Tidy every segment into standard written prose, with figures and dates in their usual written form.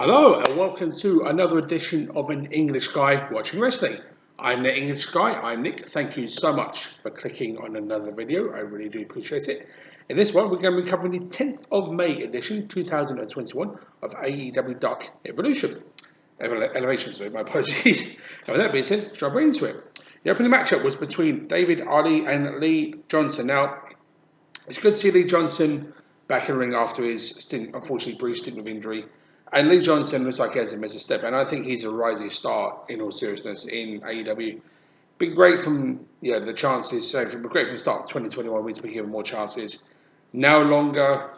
Hello and welcome to another edition of An English Guy Watching Wrestling. I'm the English Guy, I'm Nick. Thank you so much for clicking on another video, I really do appreciate it. In this one we're going to be covering the 10th of May edition 2021 of AEW Dark Elevation, sorry, my apologies. And with that being said, let's jump right into it. The opening matchup was between David Ali and Lee Johnson. Now, it's good to see Lee Johnson back in the ring after his stint, unfortunately brief stint of injury. And Lee Johnson looks like he has a missed step, and I think he's a rising star in all seriousness in AEW. Been great from the chances, so great from the start of 2021. We've been given more chances. No longer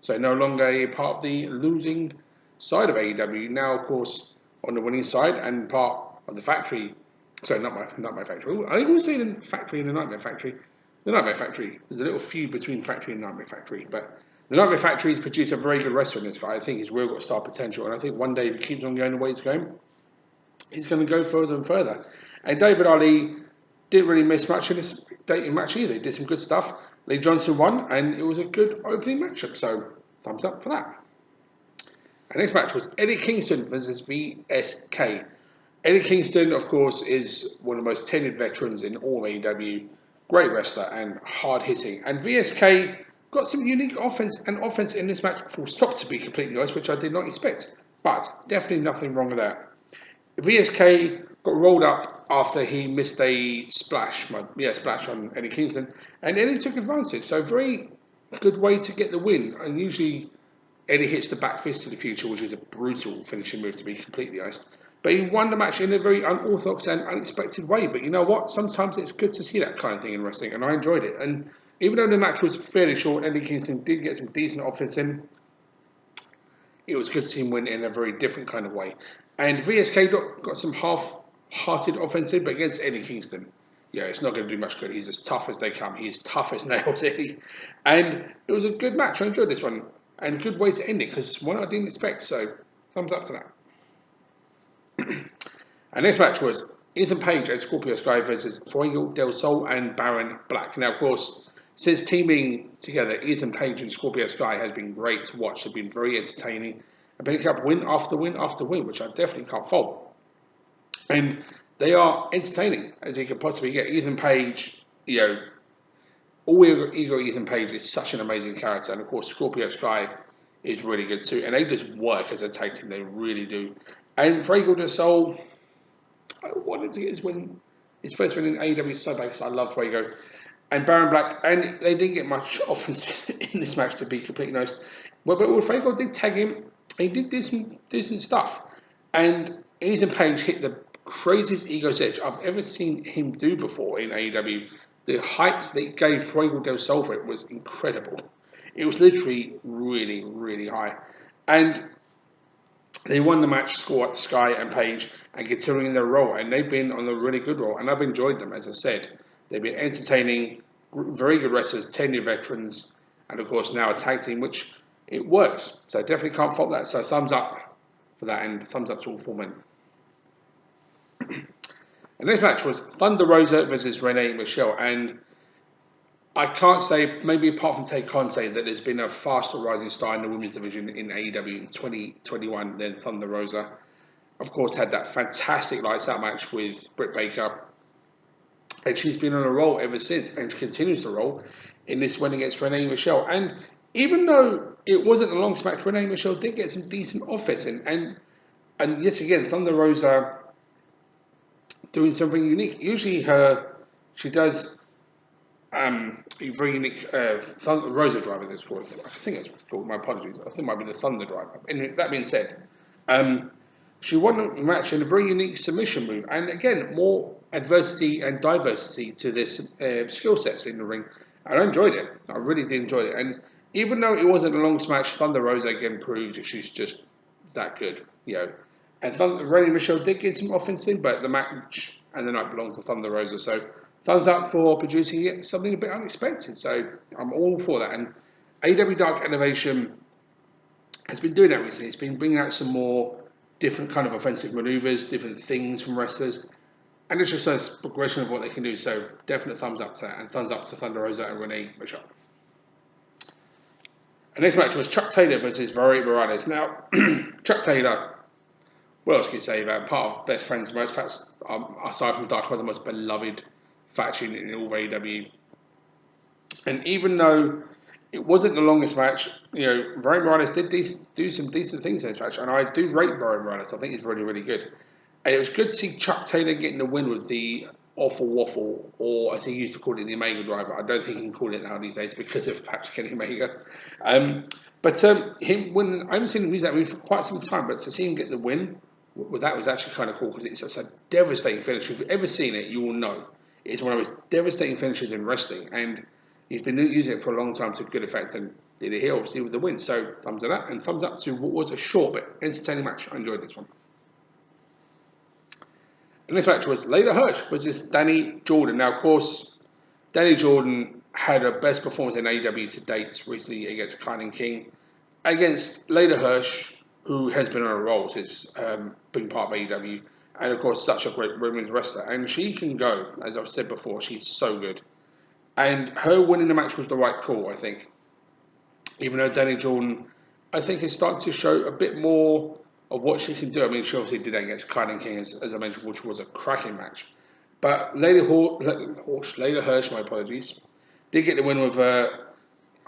a part of the losing side of AEW. Now, of course, on the winning side and part of the factory. Sorry, not my factory. I always say the factory and the Nightmare Factory. The Nightmare Factory. There's a little feud between Factory and Nightmare Factory, but the Nightmare Factory has produced a very good wrestler in this guy. I think he's really got star potential, and I think one day if he keeps on going the way he's going, he's going to go further and further. And David Ali didn't really miss much in this dating match either. He did some good stuff. Lee Johnson won, and it was a good opening matchup, so thumbs up for that. Our next match was Eddie Kingston versus VSK. Eddie Kingston, of course, is one of the most tenured veterans in all AEW. Great wrestler and hard hitting. And VSK got some unique offense in this match, full stop, to be completely honest, which I did not expect. But definitely nothing wrong with that. VSK got rolled up after he missed a splash on Eddie Kingston, and Eddie took advantage. So very good way to get the win. And usually Eddie hits the back fist to the future, which is a brutal finishing move, to be completely honest. But he won the match in a very unorthodox and unexpected way. But you know what? Sometimes it's good to see that kind of thing in wrestling, and I enjoyed it. And even though the match was fairly short, Eddie Kingston did get some decent offense in. It was good to see him win in a very different kind of way. And VSK got some half-hearted offense in, but against Eddie Kingston, it's not going to do much good. He's as tough as they come. He's tough as nails, Eddie. And it was a good match. I enjoyed this one. And a good way to end it, because it's one I didn't expect. So, thumbs up to that. And next match was Ethan Page and Scorpio Sky versus Fuego del Sol and Baron Black. Now, of course, since teaming together, Ethan Page and Scorpio Sky has been great to watch. They've been very entertaining and picking up win after win after win, which I definitely can't fault. And they are entertaining as you could possibly get. Ethan Page, all ego Ethan Page is such an amazing character. And of course, Scorpio Sky is really good too. And they just work as a tag team. They really do. And Fuego del Sol, I wanted to get his first win in AEW so bad because I love Fuego. And Baron Black, and they didn't get much offense in this match, to be completely honest. But Fuego did tag him, he did do some decent stuff. And Ethan Page hit the craziest ego's edge I've ever seen him do before in AEW. The height that he gave Fuego del Sol for it was incredible. It was literally really, really high. And they won the match, Sky and Page, and continuing their role. And they've been on a really good role. And I've enjoyed them, as I said. They've been entertaining, very good wrestlers, 10-year veterans, and of course now a tag team, which it works. So I definitely can't fault that. So thumbs up for that, and thumbs up to all four men. And next match was Thunder Rosa versus Renee Michelle. And I can't say, maybe apart from Tate, can't say that there's been a faster rising star in the women's division in AEW in 2021 than Thunder Rosa. Of course, had that fantastic lights out match with Britt Baker. And she's been on a roll ever since, and she continues to roll in this win against Renee Michelle. And even though it wasn't the longest match, Renee Michelle did get some decent offense in. And yet again, Thunder Rosa doing something unique. Usually she does a very unique Thunder Rosa driver, that's called. I think it's called, my apologies. I think it might be the Thunder driver. And that being said, she won the match in a very unique submission move. And again, more adversity and diversity to this skill sets in the ring. And I enjoyed it. I really did enjoy it. And even though it wasn't the longest match, Thunder Rosa again proved that she's just that good. And Renee Michelle did get some offense in, but the match and the night belongs to Thunder Rosa. So thumbs up for producing something a bit unexpected. So I'm all for that. And AEW Dark Elevation has been doing that recently. It's been bringing out some more different kind of offensive maneuvers, different things from wrestlers. And it's just a progression of what they can do. So definite thumbs up to that. And thumbs up to Thunder Rosa and Renee Michelle. The next match was Chuck Taylor versus Rory Morales. Now, Chuck Taylor, what else can you say about part of best friends, most perhaps aside from Dark Elevation, the most beloved faction in all of AEW. And even though it wasn't the longest match, Rory Morales did do some decent things in this match, and I do rate Rory Morales. I think he's really, really good. And it was good to see Chuck Taylor getting the win with the awful waffle, or as he used to call it, the Omega Driver. I don't think he can call it now these days because of Patrick Kenny Omega. But him when I haven't seen him use that move for quite some time, but to see him get the win, that was actually kind of cool because it's a devastating finish. If you've ever seen it, you will know it's one of those devastating finishes in wrestling, and he's been using it for a long time to good effect, and did it here obviously with the win. So thumbs to that, and thumbs up to what was a short but entertaining match. I enjoyed this one. And this match was Layla Hirsch versus Danny Jordan. Now, of course, Danny Jordan had her best performance in AEW to date recently against Carrigan King, against Layla Hirsch, who has been on a roll since being part of AEW, and of course, such a great women's wrestler. And she can go, as I've said before, she's so good. And her winning the match was the right call, I think. Even though Danny Jordan, I think, is starting to show a bit more of what she can do. I mean, she obviously did that against Carrigan King, as I mentioned, which was a cracking match. But Layla Hirsch, my apologies, did get the win with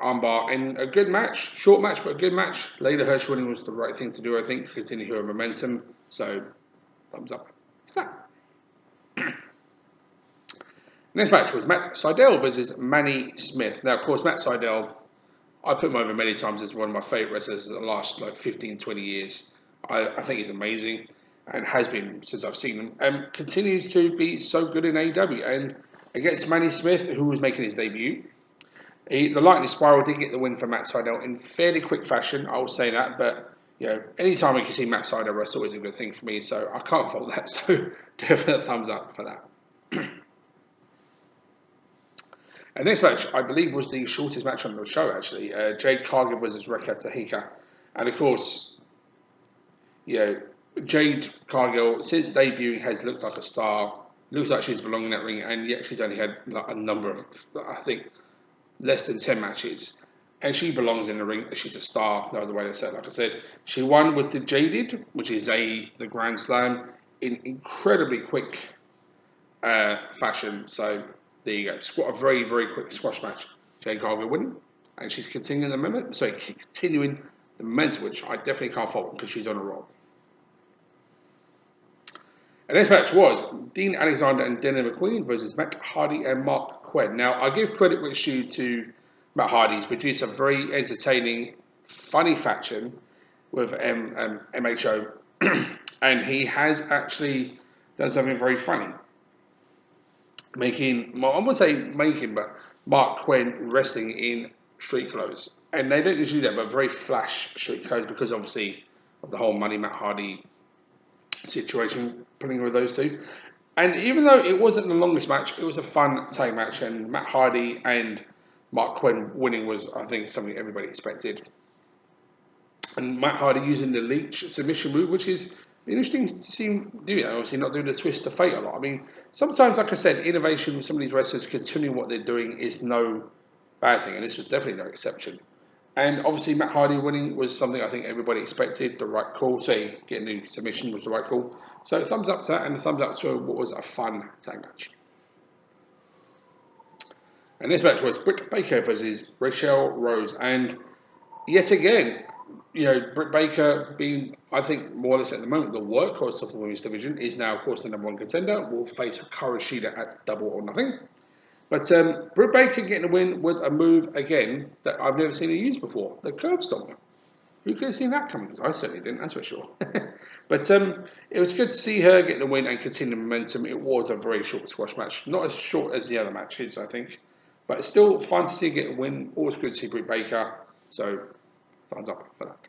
armbar in a good match. Short match, but a good match. Layla Hirsch winning was the right thing to do, I think, continue her momentum. So, thumbs up to that. Next match was Matt Sydal versus Manny Smith. Now, of course, Matt Sydal, I've put him over many times as one of my favourite wrestlers in the last 15, 20 years. I think he's amazing and has been since I've seen him. Continues to be so good in AEW. And against Manny Smith, who was making his debut, the Lightning Spiral did get the win for Matt Sydal in fairly quick fashion, I will say that. But, anytime we can see Matt Sydal wrestle is a good thing for me. So I can't fault that. So definite thumbs up for that. And next match, I believe, was the shortest match on the show, actually. Jade Cargill versus Reka Tahika. And, of course, Jade Cargill, since debuting, has looked like a star. Looks like she's belonging in that ring, and yet she's only had a number of, I think, less than 10 matches. And she belongs in the ring. She's a star, no other way to say it. Like I said, she won with the Jaded, which is the Grand Slam, in incredibly quick fashion. So there you go. It's a very, very quick squash match. Jade Cargill winning, and she's continuing the momentum, which I definitely can't fault because she's on a roll. And this match was Dean Alexander and Dennis McQueen versus Matt Hardy and Mark Quinn. Now, I give credit which due to Matt Hardy. He's produced a very entertaining, funny faction with MHO, and he has actually done something very funny. But Mark Quinn wrestling in street clothes. And they don't usually do that, but very flash street clothes because obviously of the whole Money Matt Hardy situation, putting with those two. And even though it wasn't the longest match, it was a fun tag match, and Matt Hardy and Mark Quinn winning was, I think, something everybody expected. And Matt Hardy using the leech submission move, which is interesting to see him do it. Obviously, not doing the twist of fate a lot. I mean, sometimes, like I said, innovation with some of these wrestlers continuing what they're doing is no bad thing, and this was definitely no exception. And obviously, Matt Hardy winning was something I think everybody expected, the right call. So getting the submission was the right call. So thumbs up to that, and a thumbs up to what was a fun tag match. And this match was Britt Baker versus Rachel Rose. And yet again, Britt Baker being, I think, more or less at the moment, the workhorse of the women's division, is now, of course, the number one contender. Will face Hikaru Shida at Double or Nothing. But Britt Baker getting a win with a move, again, that I've never seen her use before. The curb stomp. Who could have seen that coming? I certainly didn't, that's for sure. But it was good to see her getting a win and continue momentum. It was a very short squash match. Not as short as the other matches, I think. But it's still fun to see her get a win. Always good to see Britt Baker. So, thumbs up for that.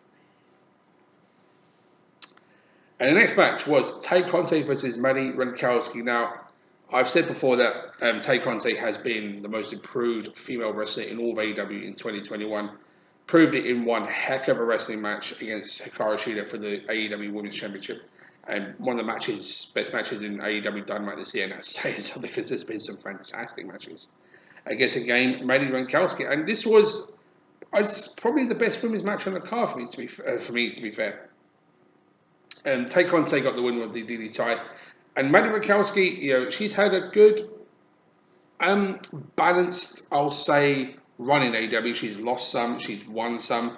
And the next match was Tate Conte versus Mandy Renkowski. Now, I've said before that Tate Conte has been the most improved female wrestler in all of AEW in 2021. Proved it in one heck of a wrestling match against Hikaru Shida for the AEW Women's Championship. And one of the best matches in AEW Dynamite this year. And that's saying something because there's been some fantastic matches. Against again, Mandy Renkowski. And this was it's probably the best women's match on the card for me to be fair. Tate got the win with the DDT, and Mandy Rakowski, she's had a good, balanced, I'll say, run in AEW. She's lost some, she's won some.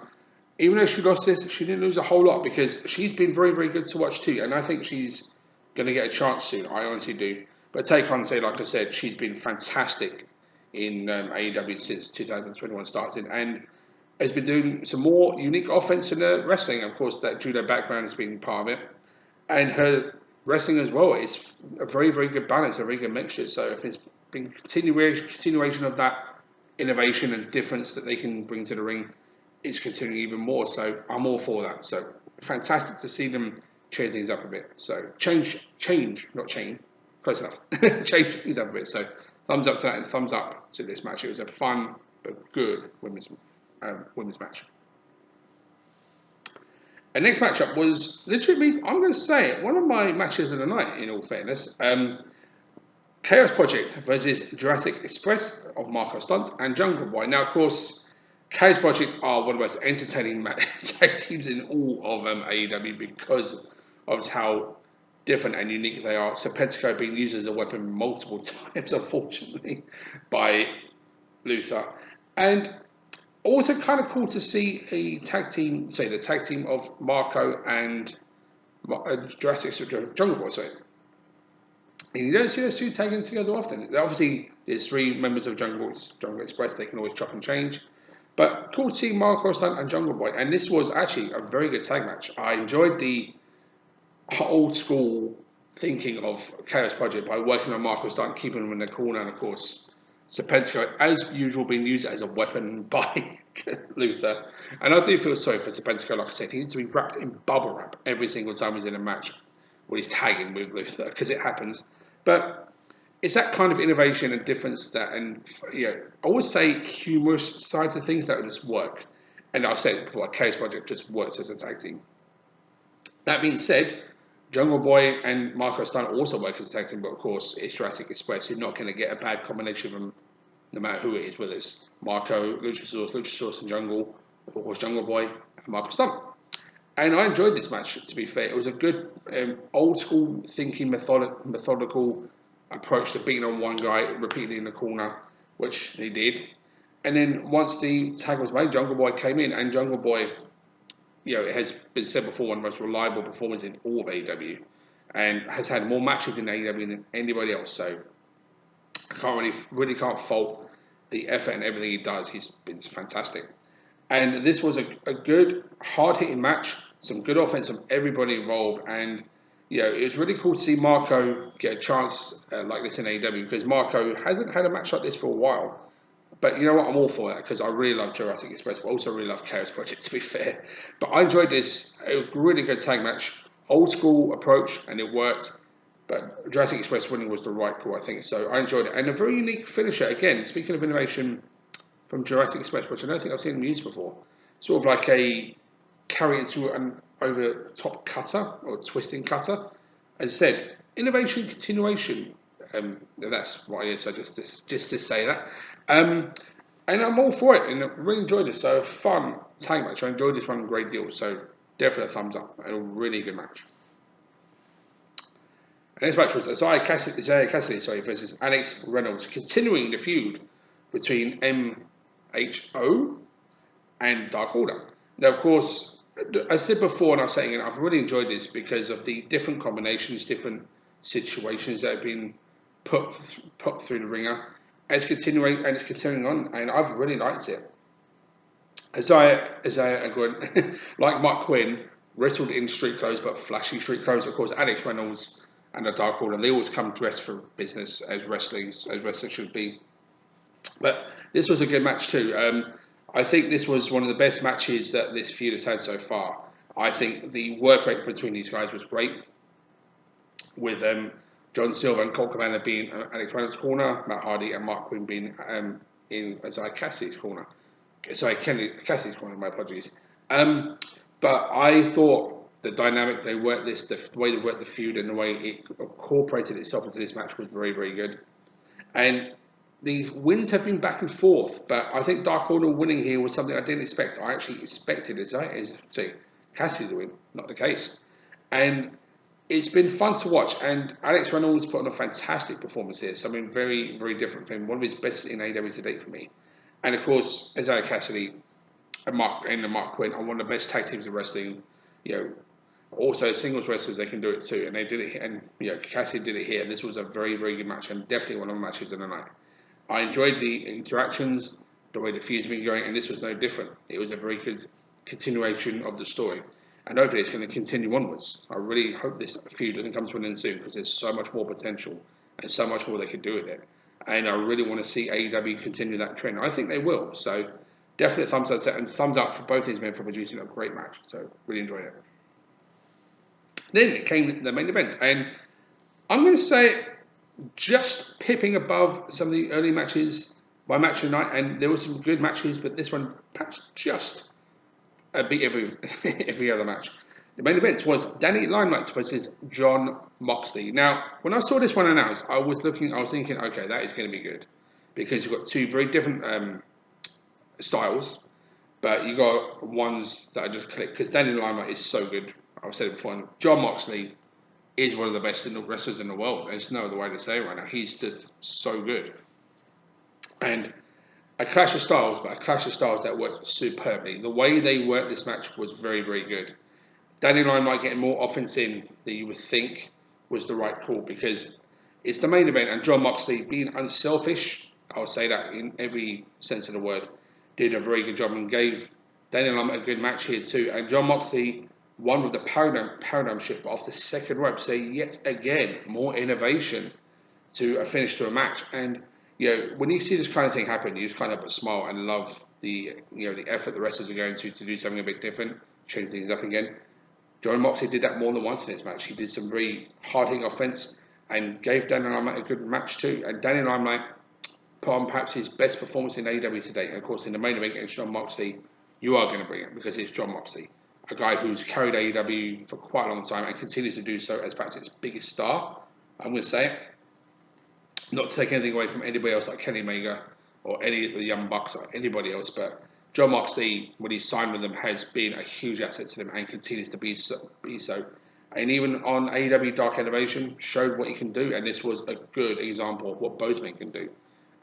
Even though she lost this, she didn't lose a whole lot because she's been very, very good to watch too, and I think she's going to get a chance soon. I honestly do. But Tate, like I said, she's been fantastic in AEW since 2021 started, and has been doing some more unique offense in the wrestling. Of course, that judo background has been part of it, and her wrestling as well is a very, very good balance, a very good mixture. So if it's been continuation of that innovation and difference that they can bring to the ring, it's continuing even more. So I'm all for that. So fantastic to see them change things up a bit. So change, not chain, close enough. Change things up a bit. So thumbs up to that and thumbs up to this match. It was a fun but good women's match. And next matchup was literally, I'm going to say it, one of my matches of the night, in all fairness. Chaos Project versus Jurassic Express of Marco Stunt and Jungle Boy. Now, of course, Chaos Project are one of the most entertaining tag teams in all of AEW because of how different and unique they are. Serpentico being used as a weapon multiple times, unfortunately, by Lucha. And also kind of cool to see the tag team of Marco and Jurassic Jungle Boy, sorry. And you don't see those two tagging together often. Obviously, there's three members of Jungle Express. They can always chop and change. But cool to see Marco Stunt and Jungle Boy. And this was actually a very good tag match. I enjoyed the old school thinking of Chaos Project by working on Marco Stunt, keeping him in the corner, and of course, Serpentico, as usual, being used as a weapon by Lucha. And I do feel sorry for Serpentico, like I said. He needs to be wrapped in bubble wrap every single time he's in a match when he's tagging with Lucha, because it happens. But it's that kind of innovation and difference that, and I always say humorous sides of things that just work. And I've said it before, Chaos Project just works as a tag team. That being said, Jungle Boy and Marco Stunt also work as a tag team, but of course, it's Jurassic Express. You're not going to get a bad combination of them, no matter who it is, whether it's Marco, Luchasaurus, and Jungle, or of course Jungle Boy and Marco Stunt. And I enjoyed this match, to be fair. It was a good, old school thinking, methodical approach to beating on one guy repeatedly in the corner, which they did. And then once the tag was made, Jungle Boy came in, and Jungle Boy, it has been said before, one of the most reliable performers in all of AEW, and has had more matches in AEW than anybody else. So I can't fault the effort and everything he does. He's been fantastic. And this was a good, hard-hitting match, some good offense from everybody involved, and it was really cool to see Marco get a chance like this in AEW, because Marco hasn't had a match like this for a while. But you know what? I'm all for that, because I really love Jurassic Express, but also really love Chaos Project, to be fair. But I enjoyed this. It was a really good tag match. Old school approach, and it worked. But Jurassic Express winning was the right call, I think. So I enjoyed it. And a very unique finisher. Again, speaking of innovation from Jurassic Express, which I don't think I've seen them use before. Sort of like a carry into an over-top cutter, or twisting cutter. As I said, innovation, continuation. That's what I is. So just to say that. And I'm all for it, and I really enjoyed it. So fun tag match. I enjoyed this one a great deal. So definitely a thumbs up. A really good match. And this match was Isaiah Cassidy versus Alex Reynolds, continuing the feud between MHO and Dark Order. Now, of course, as I said before, and I was saying, I've really enjoyed this because of the different combinations, different situations that have been put through the ringer. And it's continuing on, and I've really liked it. Isaiah again, like Mark Quinn, wrestled in street clothes, but flashy street clothes. Of course, Alex Reynolds and the Dark Order, they always come dressed for business, as wrestlers should be. But this was a good match too. I think this was one of the best matches that this feud has had so far. I think the work rate between these guys was great, with John Silver and Colt Cabana being Alex Reynolds' corner, Matt Hardy and Mark Quinn being in Isaiah Cassidy's corner. Cassidy's corner, my apologies. But I thought the dynamic they worked this, the way they worked the feud, and the way it incorporated itself into this match was very, very good. And the wins have been back and forth, but I think Dark Order winning here was something I didn't expect. I actually expected Cassidy to win, not the case. And it's been fun to watch. And Alex Reynolds put on a fantastic performance here. Something very, very different from him. One of his best in AEW to date for me. And of course, Isaiah Cassidy and Mark Quinn are one of the best tag teams in wrestling. Also singles wrestlers, they can do it too. And they did it. And Cassidy did it here. This was a very, very good match, and definitely one of the matches of the night. I enjoyed the interactions, the way the feud's been going, and this was no different. It was a very good continuation of the story, and hopefully it's going to continue onwards. I really hope this feud doesn't come to an end soon, because there's so much more potential and so much more they could do with it. And I really want to see AEW continue that trend. I think they will. So definitely thumbs up, and thumbs up for both these men for producing a great match. So really enjoyed it. Then it came the main event, and I'm going to say just pipping above some of the early matches by match of the night, and there were some good matches, but this one perhaps just beat every other match. The main event was Danny Limelight versus Jon Moxley. Now, when I saw this one announced, I was thinking, okay, that is going to be good, because you've got two very different styles, but you got ones that I just clicked, because Danny Limelight is so good. I've said it before, and Jon Moxley is one of the best wrestlers in the world. There's no other way to say it right now. He's just so good. And a clash of styles, but a clash of styles that worked superbly. The way they worked this match was very, very good. Danny Limelight getting more offense in than you would think was the right call, because it's the main event, and Jon Moxley, being unselfish, I'll say that in every sense of the word, did a very good job and gave Danny Limelight a good match here too. And Jon Moxley won with the paradigm shift, but off the second rope, so yet again, more innovation to a finish to a match. And when you see this kind of thing happen, you just kind of smile and love the effort the wrestlers are going to do something a bit different, change things up again. Jon Moxley did that more than once in this match. He did some very hard-hitting offense and gave Danny Limelight a good match too. And Danny Limelight put on perhaps his best performance in AEW today. And of course, in the main event against Jon Moxley, you are going to bring it, because it's Jon Moxley, a guy who's carried AEW for quite a long time and continues to do so as perhaps its biggest star. I'm going to say it. Not to take anything away from anybody else like Kenny Omega or any of the Young Bucks or anybody else, but Jon Moxley, when he signed with them, has been a huge asset to them and continues to be so. And even on AEW Dark Elevation, showed what he can do, and this was a good example of what both men can do.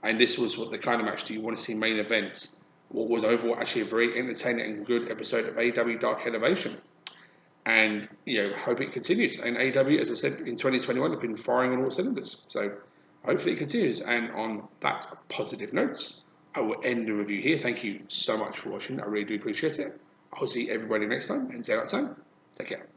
And this was what the kind of match do you want to see main events. What was overall actually a very entertaining and good episode of AEW Dark Elevation. And, hope it continues. And AEW, as I said, in 2021, have been firing on all cylinders. So hopefully it continues. And on that positive note, I will end the review here. Thank you so much for watching. I really do appreciate it. I'll see everybody next time. Until that time, take care.